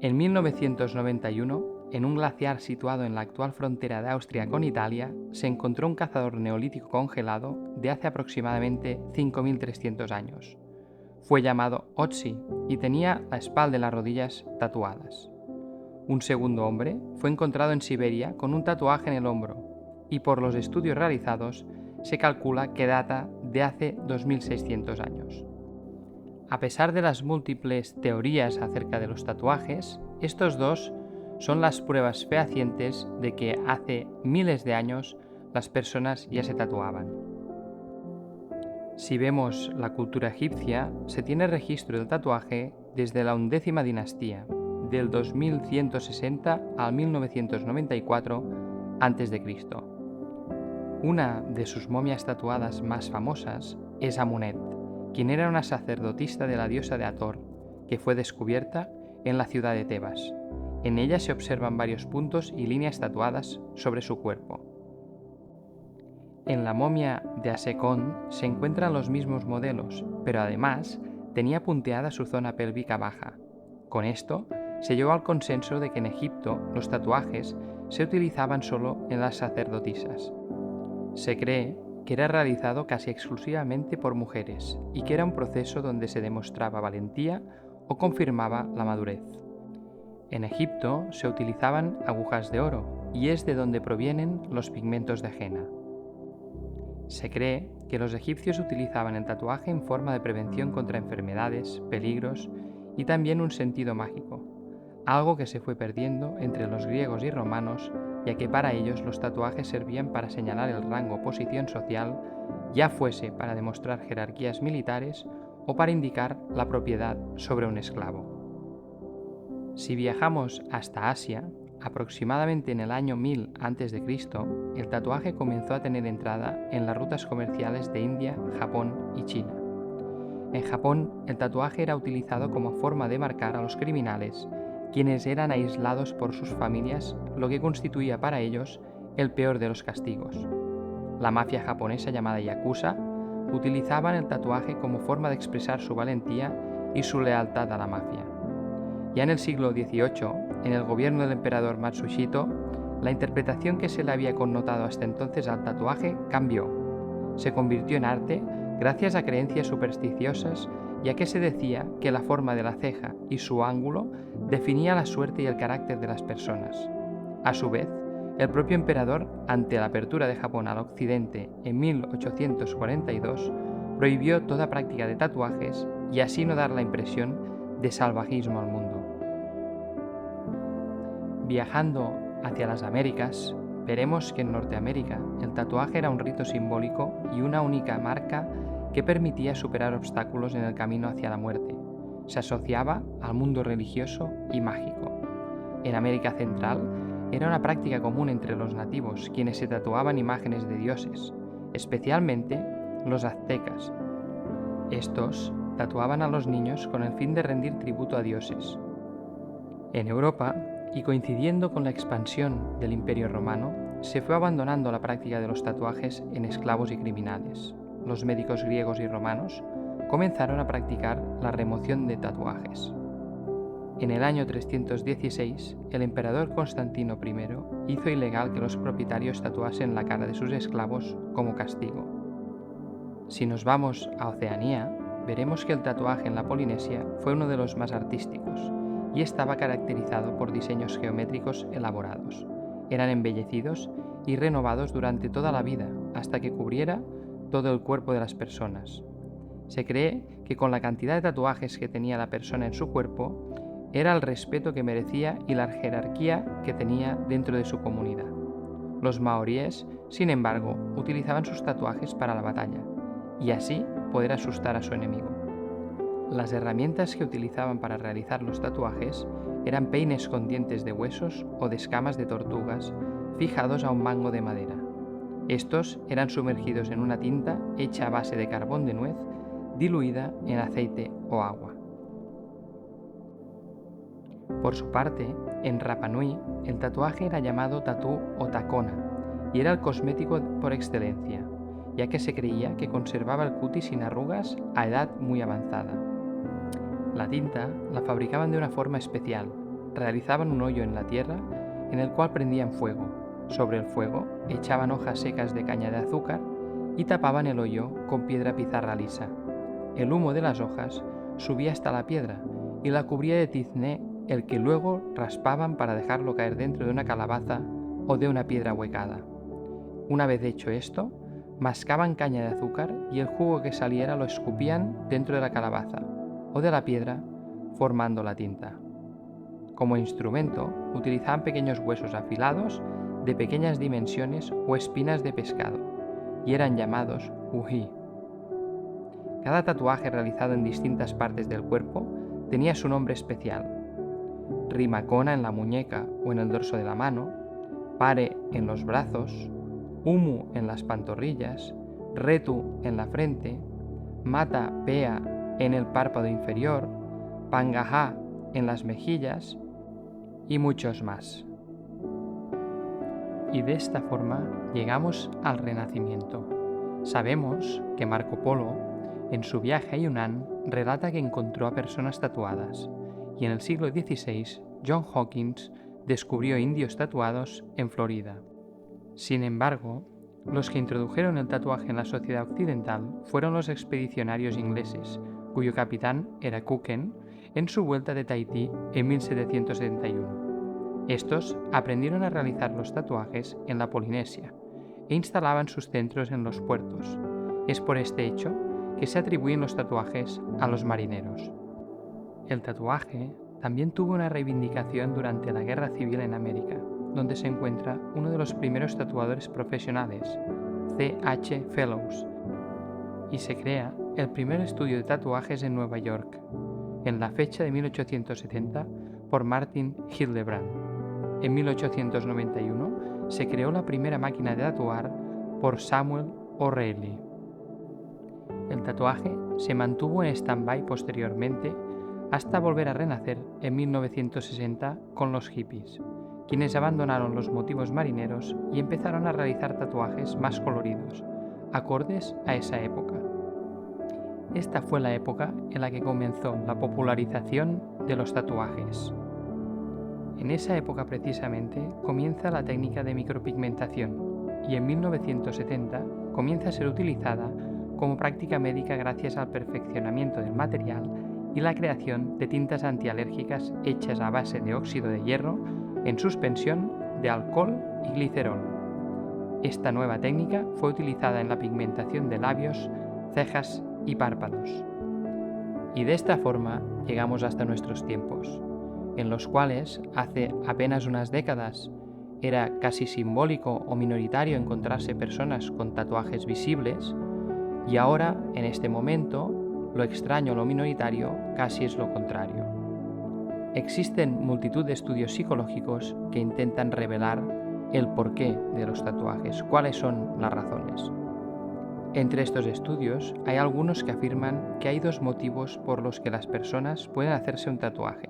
En 1991, en un glaciar situado en la actual frontera de Austria con Italia, se encontró un cazador neolítico congelado de hace aproximadamente 5.300 años. Fue llamado Otzi y tenía la espalda y las rodillas tatuadas. Un segundo hombre fue encontrado en Siberia con un tatuaje en el hombro y por los estudios realizados se calcula que data de hace 2.600 años. A pesar de las múltiples teorías acerca de los tatuajes, estos dos son las pruebas fehacientes de que hace miles de años las personas ya se tatuaban. Si vemos la cultura egipcia, se tiene registro del tatuaje desde la 11ª dinastía, del 2160 al 1994 a.C. Una de sus momias tatuadas más famosas es Amunet, quien era una sacerdotisa de la diosa de Hathor, que fue descubierta en la ciudad de Tebas. En ella se observan varios puntos y líneas tatuadas sobre su cuerpo. En la momia de Asekón se encuentran los mismos modelos, pero además tenía punteada su zona pélvica baja. Con esto, se llegó al consenso de que en Egipto los tatuajes se utilizaban solo en las sacerdotisas. Se cree que era realizado casi exclusivamente por mujeres y que era un proceso donde se demostraba valentía o confirmaba la madurez. En Egipto se utilizaban agujas de oro y es de donde provienen los pigmentos de henna. Se cree que los egipcios utilizaban el tatuaje en forma de prevención contra enfermedades, peligros y también un sentido mágico, algo que se fue perdiendo entre los griegos y romanos, ya que para ellos los tatuajes servían para señalar el rango o posición social, ya fuese para demostrar jerarquías militares o para indicar la propiedad sobre un esclavo. Si viajamos hasta Asia, aproximadamente en el año 1000 a.C., el tatuaje comenzó a tener entrada en las rutas comerciales de India, Japón y China. En Japón, el tatuaje era utilizado como forma de marcar a los criminales, quienes eran aislados por sus familias, lo que constituía para ellos el peor de los castigos. La mafia japonesa llamada Yakuza utilizaban el tatuaje como forma de expresar su valentía y su lealtad a la mafia. Ya en el siglo XVIII, en el gobierno del emperador Matsushito, la interpretación que se le había connotado hasta entonces al tatuaje cambió. Se convirtió en arte gracias a creencias supersticiosas, ya que se decía que la forma de la ceja y su ángulo definía la suerte y el carácter de las personas. A su vez, el propio emperador, ante la apertura de Japón al occidente en 1842, prohibió toda práctica de tatuajes y así no dar la impresión de salvajismo al mundo. Viajando hacia las Américas, veremos que en Norteamérica el tatuaje era un rito simbólico y una única marca que permitía superar obstáculos en el camino hacia la muerte. Se asociaba al mundo religioso y mágico. En América Central era una práctica común entre los nativos, quienes se tatuaban imágenes de dioses, especialmente los aztecas. Estos tatuaban a los niños con el fin de rendir tributo a dioses. En Europa, y coincidiendo con la expansión del Imperio Romano, se fue abandonando la práctica de los tatuajes en esclavos y criminales. Los médicos griegos y romanos comenzaron a practicar la remoción de tatuajes. En el año 316, el emperador Constantino I hizo ilegal que los propietarios tatuasen la cara de sus esclavos como castigo. Si nos vamos a Oceanía, veremos que el tatuaje en la Polinesia fue uno de los más artísticos y estaba caracterizado por diseños geométricos elaborados. Eran embellecidos y renovados durante toda la vida, hasta que cubriera todo el cuerpo de las personas. Se cree que con la cantidad de tatuajes que tenía la persona en su cuerpo, era el respeto que merecía y la jerarquía que tenía dentro de su comunidad. Los maoríes, sin embargo, utilizaban sus tatuajes para la batalla, y así poder asustar a su enemigo. Las herramientas que utilizaban para realizar los tatuajes eran peines con dientes de huesos o de escamas de tortugas fijados a un mango de madera. Estos eran sumergidos en una tinta hecha a base de carbón de nuez diluida en aceite o agua. Por su parte, en Rapa Nui, el tatuaje era llamado tatú o tacona y era el cosmético por excelencia, ya que se creía que conservaba el cutis sin arrugas a edad muy avanzada. La tinta la fabricaban de una forma especial, realizaban un hoyo en la tierra en el cual prendían fuego. Sobre el fuego echaban hojas secas de caña de azúcar y tapaban el hoyo con piedra pizarra lisa. El humo de las hojas subía hasta la piedra y la cubría de tizné, el que luego raspaban para dejarlo caer dentro de una calabaza o de una piedra huecada. Una vez hecho esto, mascaban caña de azúcar y el jugo que saliera lo escupían dentro de la calabaza o de la piedra, formando la tinta. Como instrumento, utilizaban pequeños huesos afilados de pequeñas dimensiones o espinas de pescado, y eran llamados uji. Cada tatuaje realizado en distintas partes del cuerpo tenía su nombre especial. Rimakona en la muñeca o en el dorso de la mano, Pare en los brazos, Umu en las pantorrillas, Retu en la frente, Mata Pea en el párpado inferior, Pangaha en las mejillas y muchos más. Y de esta forma llegamos al Renacimiento. Sabemos que Marco Polo, en su viaje a Yunnan, relata que encontró a personas tatuadas, y en el siglo XVI, John Hawkins descubrió indios tatuados en Florida. Sin embargo, los que introdujeron el tatuaje en la sociedad occidental fueron los expedicionarios ingleses, cuyo capitán era Cooken, en su vuelta de Tahití en 1771. Estos aprendieron a realizar los tatuajes en la Polinesia e instalaban sus centros en los puertos. Es por este hecho que se atribuyen los tatuajes a los marineros. El tatuaje también tuvo una reivindicación durante la Guerra Civil en América, donde se encuentra uno de los primeros tatuadores profesionales, C.H. Fellows, y se crea el primer estudio de tatuajes en Nueva York, en la fecha de 1870 por Martin Hildebrand. En 1891 se creó la primera máquina de tatuar por Samuel O'Reilly. El tatuaje se mantuvo en stand-by posteriormente hasta volver a renacer en 1960 con los hippies, quienes abandonaron los motivos marineros y empezaron a realizar tatuajes más coloridos, acordes a esa época. Esta fue la época en la que comenzó la popularización de los tatuajes. En esa época precisamente comienza la técnica de micropigmentación y en 1970 comienza a ser utilizada como práctica médica gracias al perfeccionamiento del material y la creación de tintas antialérgicas hechas a base de óxido de hierro en suspensión de alcohol y glicerol. Esta nueva técnica fue utilizada en la pigmentación de labios, cejas y párpados. Y de esta forma llegamos hasta nuestros tiempos, en los cuales hace apenas unas décadas era casi simbólico o minoritario encontrarse personas con tatuajes visibles, y ahora, en este momento, lo extraño o lo minoritario casi es lo contrario. Existen multitud de estudios psicológicos que intentan revelar el porqué de los tatuajes, cuáles son las razones. Entre estos estudios hay algunos que afirman que hay dos motivos por los que las personas pueden hacerse un tatuaje.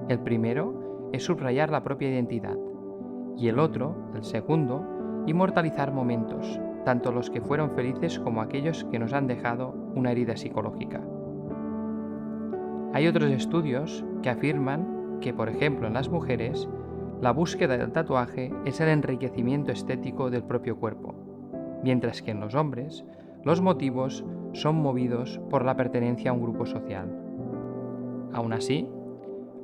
El primero es subrayar la propia identidad y el otro, el segundo, inmortalizar momentos, tanto los que fueron felices como aquellos que nos han dejado una herida psicológica. Hay otros estudios que afirman que, por ejemplo, en las mujeres, la búsqueda del tatuaje es el enriquecimiento estético del propio cuerpo, mientras que en los hombres, los motivos son movidos por la pertenencia a un grupo social. Aún así,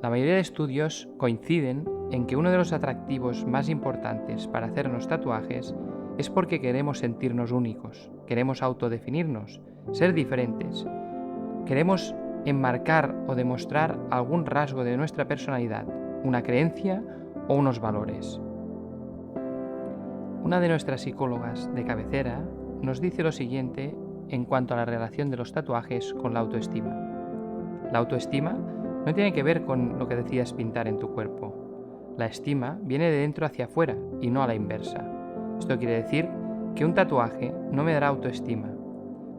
la mayoría de estudios coinciden en que uno de los atractivos más importantes para hacernos tatuajes es porque queremos sentirnos únicos, queremos autodefinirnos, ser diferentes, queremos enmarcar o demostrar algún rasgo de nuestra personalidad, una creencia o unos valores. Una de nuestras psicólogas de cabecera nos dice lo siguiente en cuanto a la relación de los tatuajes con la autoestima. La autoestima no tiene que ver con lo que decidas pintar en tu cuerpo. La estima viene de dentro hacia afuera y no a la inversa. Esto quiere decir que un tatuaje no me dará autoestima,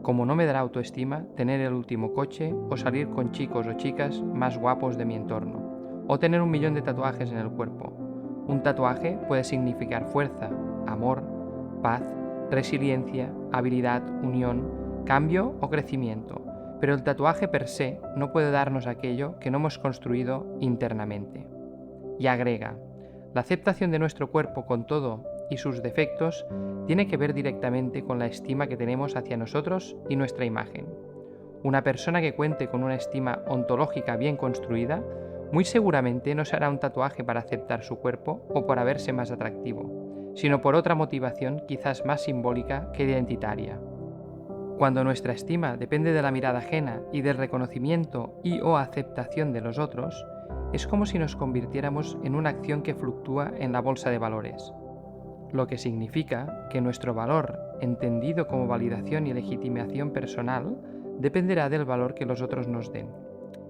como no me dará autoestima tener el último coche o salir con chicos o chicas más guapos de mi entorno, o tener 1 millón de tatuajes en el cuerpo. Un tatuaje puede significar fuerza, amor, paz, resiliencia, habilidad, unión, cambio o crecimiento, pero el tatuaje per se no puede darnos aquello que no hemos construido internamente. Y agrega: la aceptación de nuestro cuerpo con todo y sus defectos tiene que ver directamente con la estima que tenemos hacia nosotros y nuestra imagen. Una persona que cuente con una estima ontológica bien construida, muy seguramente no se hará un tatuaje para aceptar su cuerpo o para verse más atractivo, sino por otra motivación quizás más simbólica que identitaria. Cuando nuestra estima depende de la mirada ajena y del reconocimiento y o aceptación de los otros, es como si nos convirtiéramos en una acción que fluctúa en la bolsa de valores, lo que significa que nuestro valor, entendido como validación y legitimación personal, dependerá del valor que los otros nos den.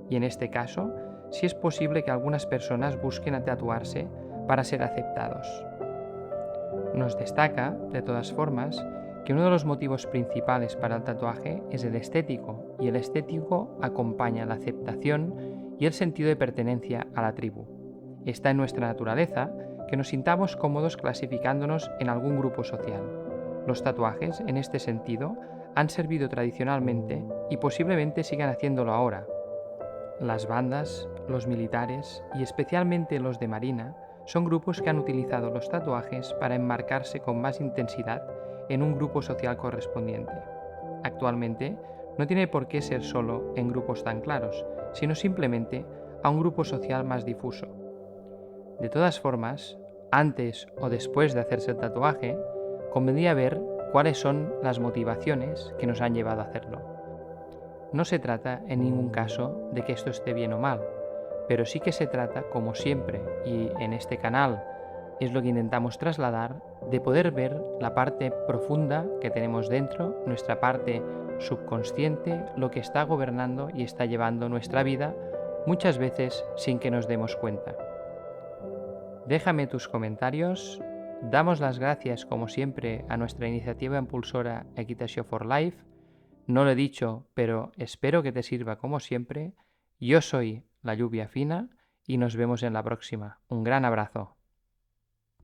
Y en este caso, sí es posible que algunas personas busquen a tatuarse para ser aceptados. Nos destaca, de todas formas, que uno de los motivos principales para el tatuaje es el estético, y el estético acompaña la aceptación y el sentido de pertenencia a la tribu. Está en nuestra naturaleza que nos sintamos cómodos clasificándonos en algún grupo social. Los tatuajes, en este sentido, han servido tradicionalmente y posiblemente sigan haciéndolo ahora. Las bandas, los militares y especialmente los de Marina son grupos que han utilizado los tatuajes para enmarcarse con más intensidad en un grupo social correspondiente. Actualmente, no tiene por qué ser solo en grupos tan claros, sino simplemente a un grupo social más difuso. De todas formas, antes o después de hacerse el tatuaje, convendría ver cuáles son las motivaciones que nos han llevado a hacerlo. No se trata en ningún caso de que esto esté bien o mal, pero sí que se trata, como siempre, y en este canal es lo que intentamos trasladar, de poder ver la parte profunda que tenemos dentro, nuestra parte subconsciente, lo que está gobernando y está llevando nuestra vida, muchas veces sin que nos demos cuenta. Déjame tus comentarios. Damos las gracias, como siempre, a nuestra iniciativa impulsora Equitació for Life. No lo he dicho, pero espero que te sirva como siempre. Yo soy La Lluvia Fina y nos vemos en la próxima. Un gran abrazo.